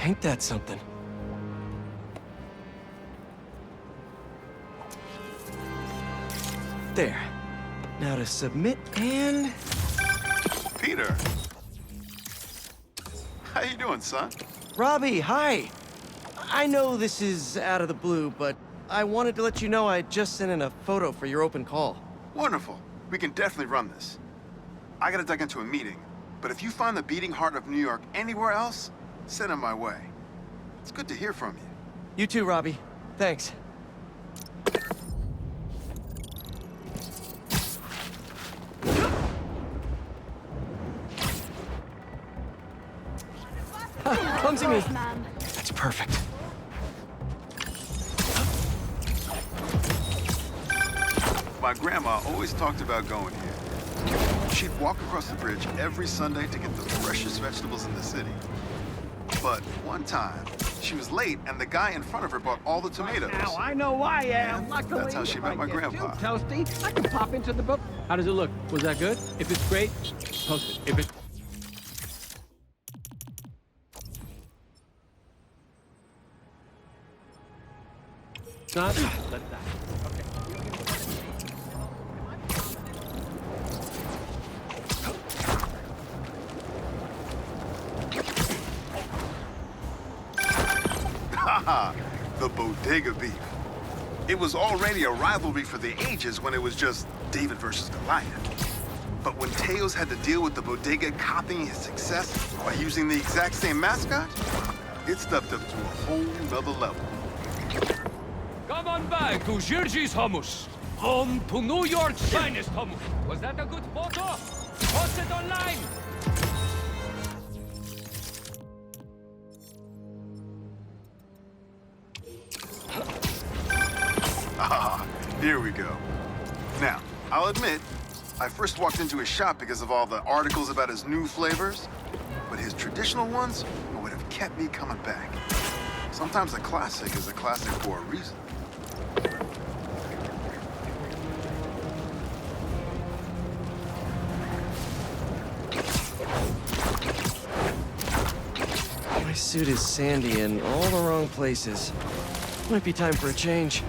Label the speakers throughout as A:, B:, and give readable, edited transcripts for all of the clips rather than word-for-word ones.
A: Ain't that something? There. Now to submit and...
B: Peter! How you doing, son?
A: Robbie, hi! I know this is out of the blue, but I wanted to let you know I just sent in a photo for your open call.
B: Wonderful. We can definitely run this. I gotta duck into a meeting, but if you find the beating heart of New York anywhere else, send it my way. It's good to hear from you.
A: You too, Robbie. Thanks. Clumsy me. That's perfect.
B: My grandma always talked about going here. She'd walk across the bridge every Sunday to get the freshest vegetables in the city. But one time, she was late and the guy in front of her bought all the tomatoes.
C: Now I know who I am.
B: And
C: Luckily,
B: that's how she met my
C: if I get
B: grandpa.
C: too toasty, I can pop into the book. How does it look? Was that good? If it's great, post it. If it's not, let it die.
B: Haha, the bodega beef. It was already a rivalry for the ages when it was just David versus Goliath. But when Teos had to deal with the bodega copying his success by using the exact same mascot, it stepped up to a whole nother level.
D: Come on back to Giorgi's hummus. Home to New York's finest hummus. Was that a good photo? Post it online.
B: Ah, here we go. Now, I'll admit, I first walked into his shop because of all the articles about his new flavors, but his traditional ones are what have kept me coming back. Sometimes a classic is a classic for a reason.
A: My suit is sandy in all the wrong places. Might be time for a change.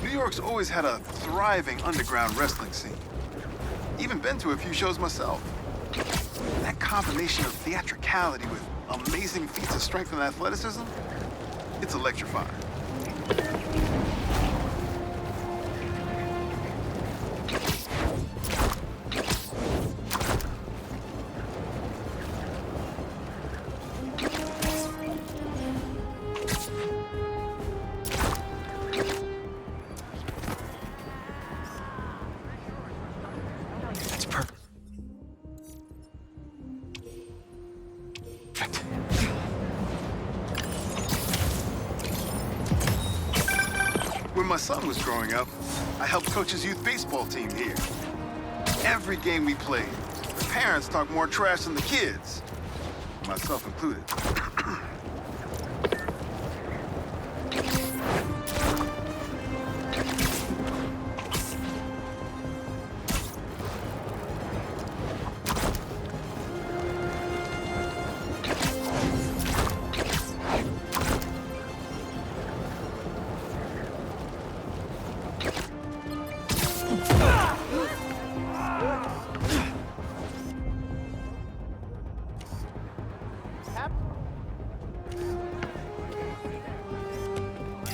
B: New York's always had a thriving underground wrestling scene. Even been to a few shows myself. That combination of theatricality with amazing feats of strength and athleticism, it's electrifying.
A: That's perfect.
B: When my son was growing up, I helped coach his youth baseball team here. Every game we played, the parents talked more trash than the kids, myself included.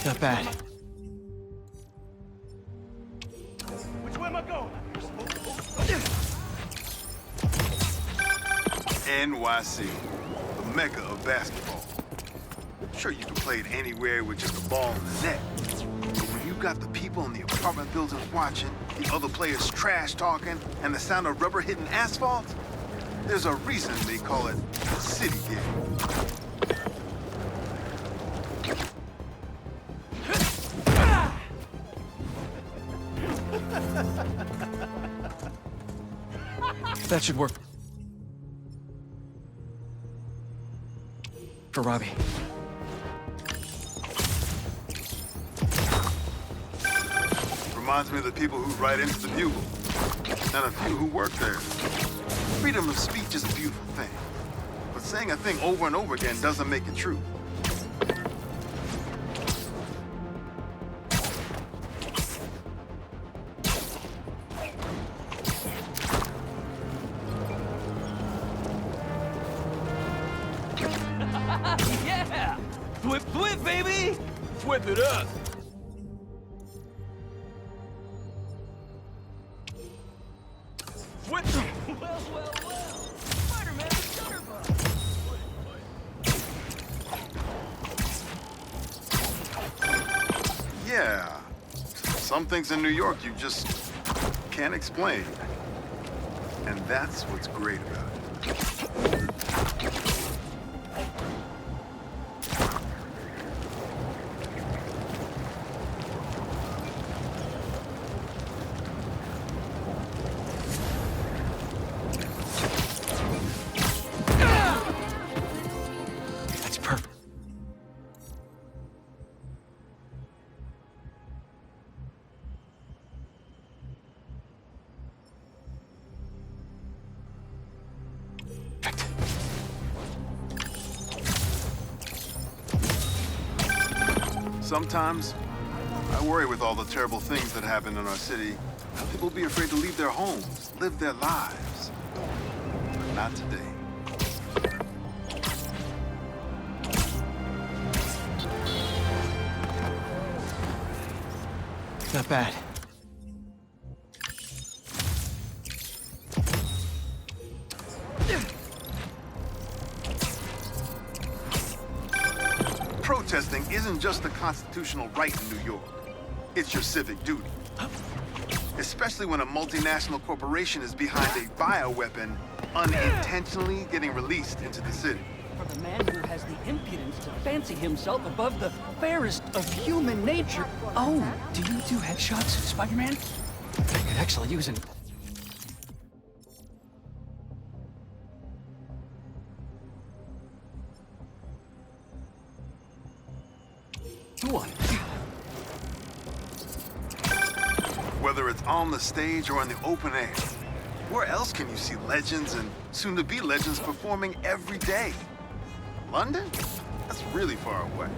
A: Not bad.
E: Which way am I going?
B: NYC, the mecca of basketball. Sure, you can play it anywhere with just a ball in the net. But when you you've got the people in the apartment buildings watching, the other players trash talking, and the sound of rubber hitting asphalt, there's a reason they call it the city game.
A: That should work. For Robbie.
B: Reminds me of the people who write into the Bugle, and a few who work there. Freedom of speech is a beautiful thing, but saying a thing over and over again doesn't make it true.
D: Yeah! Flip, flip, baby! Flip it up! Flip! Well. Spider-Man, Shutterbug!
B: Yeah, some things in New York you just can't explain. And that's what's great about it.
A: That's perfect.
B: Sometimes, I worry with all the terrible things that happen in our city. People be afraid to leave their homes, live their lives. But not today.
A: Not bad.
B: Protesting isn't just a constitutional right in New York. It's your civic duty. Especially when a multinational corporation is behind a bioweapon unintentionally getting released into the city.
F: For the man who has the impudence to fancy himself above the fairest of human nature. Oh, do you do headshots, Spider-Man?
A: I could actually use an...
F: Go on.
B: Whether it's on the stage or in the open air, where else can you see legends and soon-to-be legends performing every day? London? That's really far away.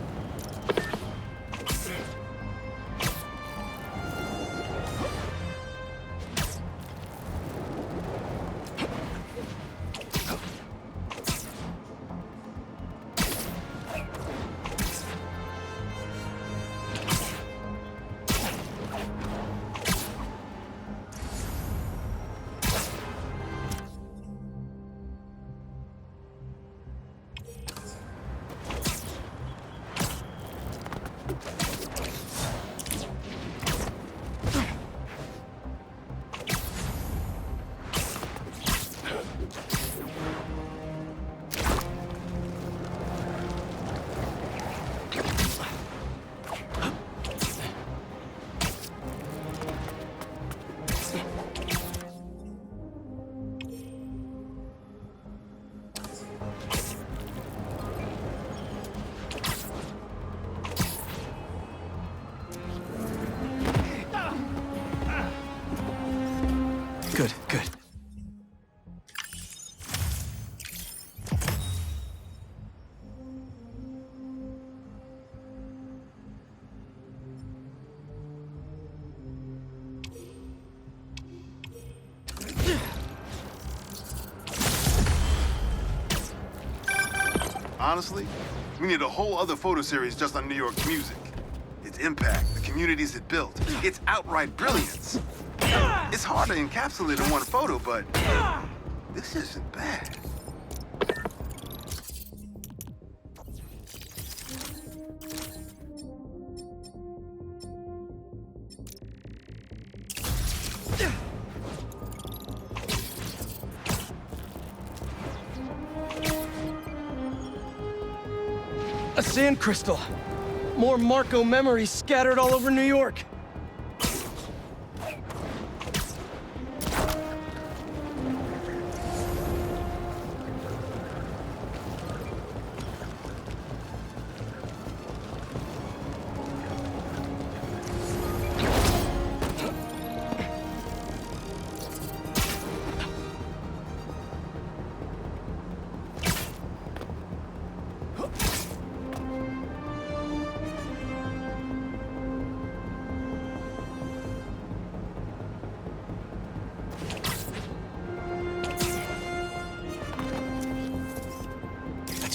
A: Good.
B: Honestly, we need a whole other photo series just on New York's music. Its impact, the communities it built, its outright brilliance. It's hard to encapsulate in one photo, but this isn't bad.
A: A sand crystal. More Marco memories scattered all over New York.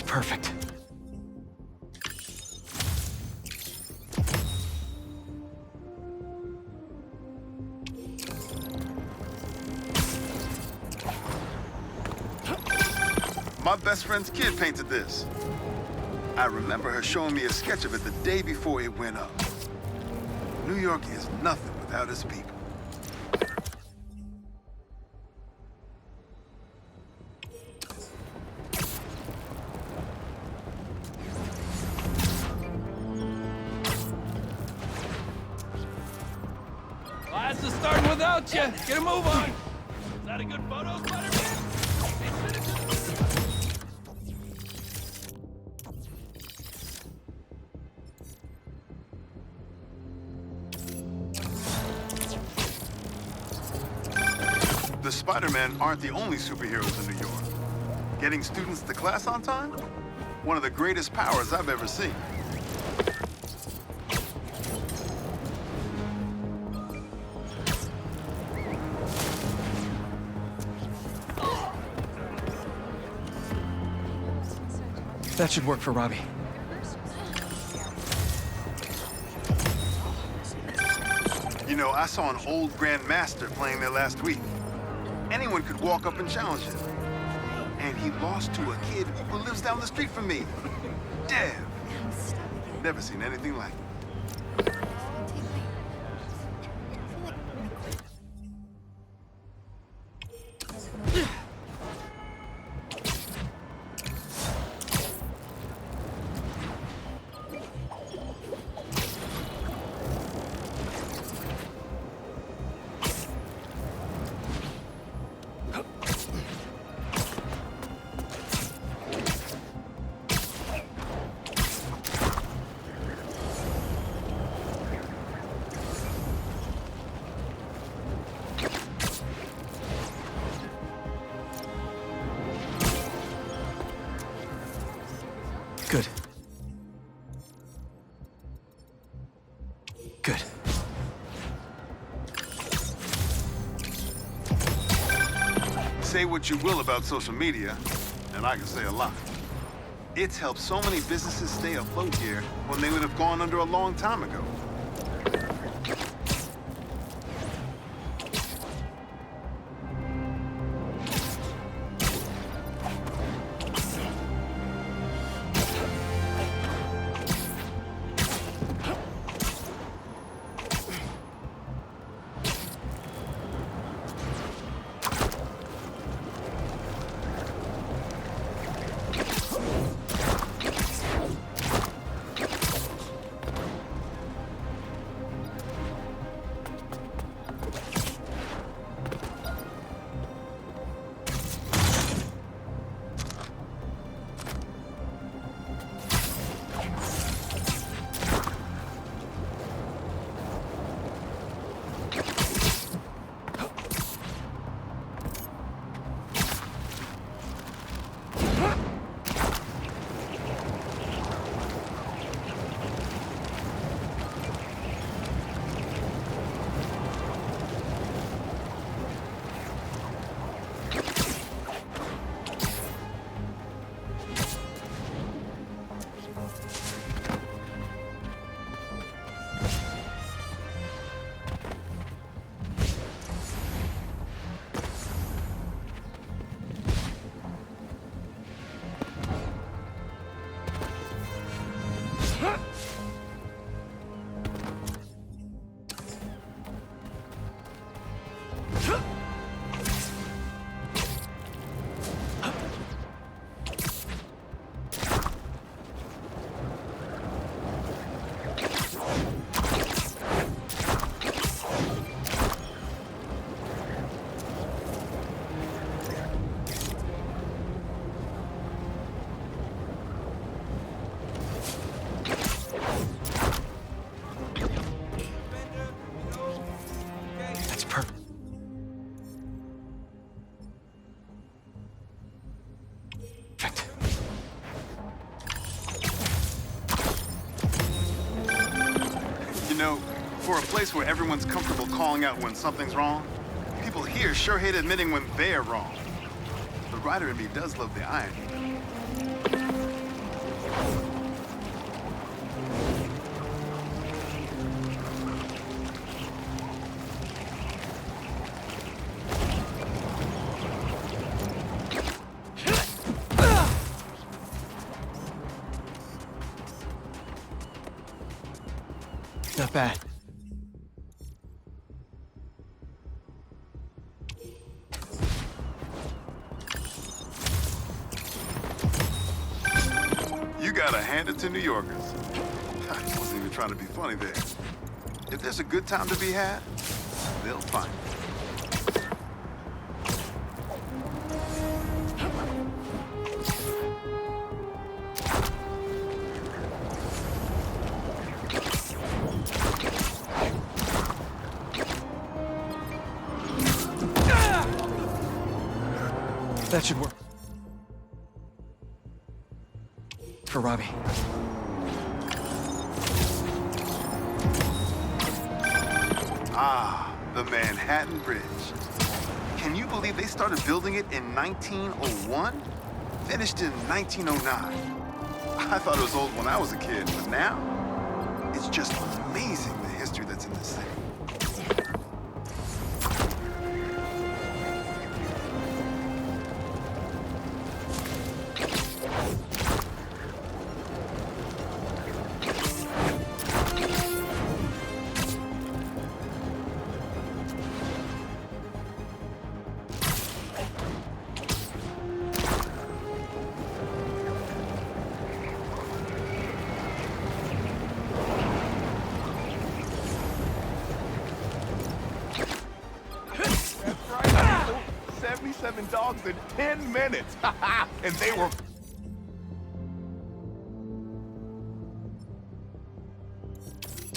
A: Perfect.
B: My best friend's kid painted this. I remember her showing me a sketch of it the day before it went up. New York is nothing without its people.
D: Class is starting without you. Get a move on. Is that a good photo, Spider-Man?
B: The Spider-Men aren't the only superheroes in New York. Getting students to class on time? One of the greatest powers I've ever seen.
A: That should work for Robbie.
B: You know, I saw an old Grand Master playing there last week. Anyone could walk up and challenge him. And he lost to a kid who lives down the street from me. Dev. Never seen anything like it.
A: Good. Good.
B: Say what you will about social media, and I can say a lot. It's helped so many businesses stay afloat here when they would have gone under a long time ago. For a place where everyone's comfortable calling out when something's wrong, people here sure hate admitting when they're wrong. The writer in me does love the irony.
A: Not bad.
B: You gotta hand it to New Yorkers. I wasn't even trying to be funny there. If there's a good time to be had, they'll find it.
A: That should work. For Robbie.
B: Ah, the Manhattan Bridge. Can you believe they started building it in 1901? Finished in 1909. I thought it was old when I was a kid, but now, it's just amazing the history that's in this city.
E: Dogs in 10 minutes. And they were...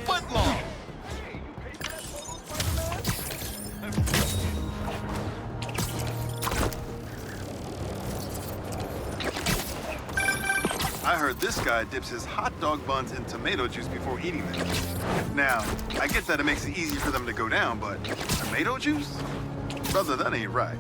E: foot long. Hey, you paid for that photo,
B: I heard this guy dips his hot dog buns in tomato juice before eating them. Now, I get that it makes it easier for them to go down, but tomato juice? Brother, that ain't right.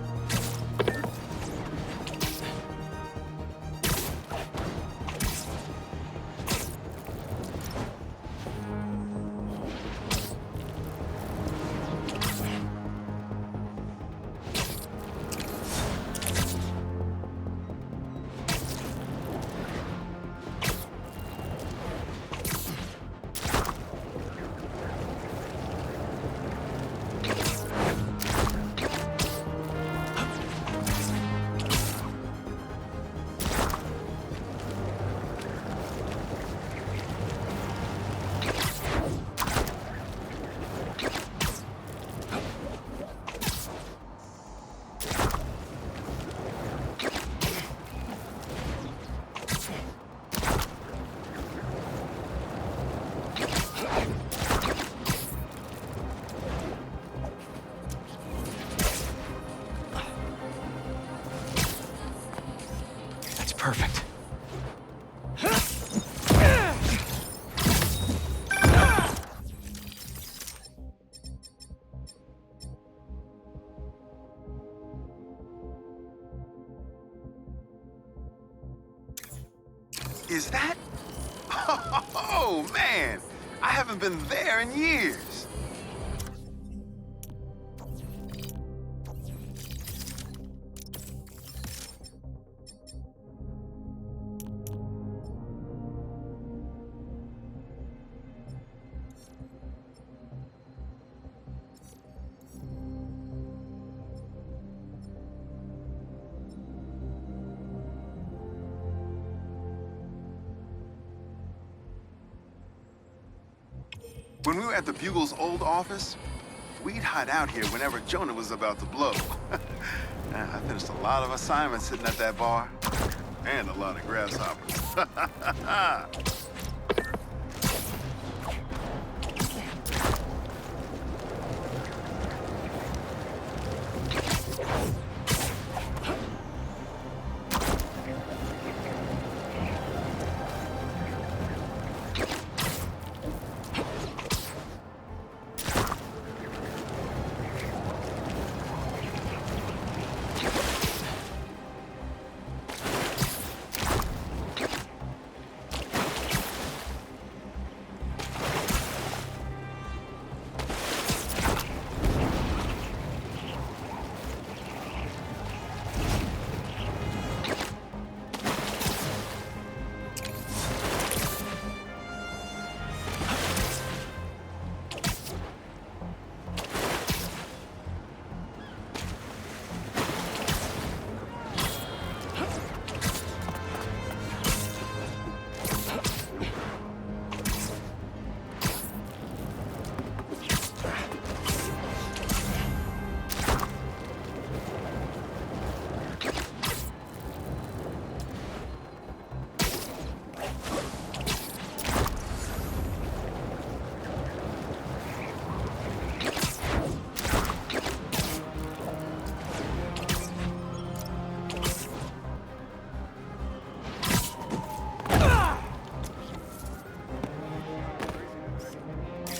A: Perfect.
B: Is that? Oh, man! I haven't been there in years. When we were at the Bugle's old office, we'd hide out here whenever Jonah was about to blow. I finished a lot of assignments sitting at that bar, and a lot of grasshoppers.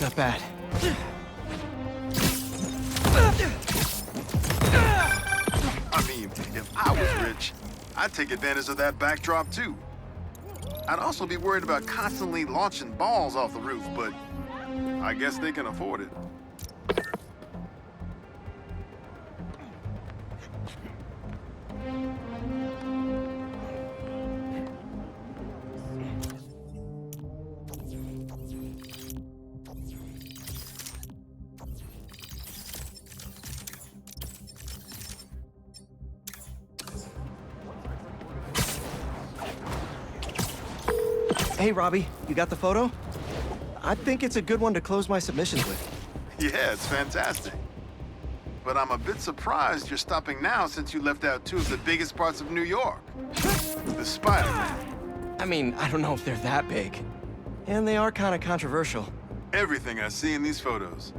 A: not bad.
B: I mean, if I was rich, I'd take advantage of that backdrop too. I'd also be worried about constantly launching balls off the roof, but I guess they can afford it.
A: Hey, Robbie, you got the photo? I think it's a good one to close my submissions with.
B: Yeah, it's fantastic. But I'm a bit surprised you're stopping now since you left out two of the biggest parts of New York. The Spider-Man.
A: I mean, I don't know if they're that big. And they are kind of controversial.
B: Everything I see in these photos.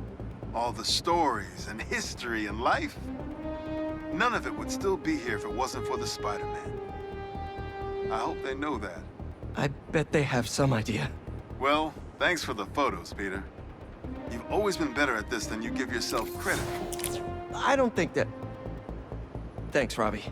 B: All the stories and history and life. None of it would still be here if it wasn't for the Spider-Man. I hope they know that.
A: I bet they have some idea.
B: Well, thanks for the photos, Peter. You've always been better at this than you give yourself credit for.
A: I don't think that... Thanks, Robbie.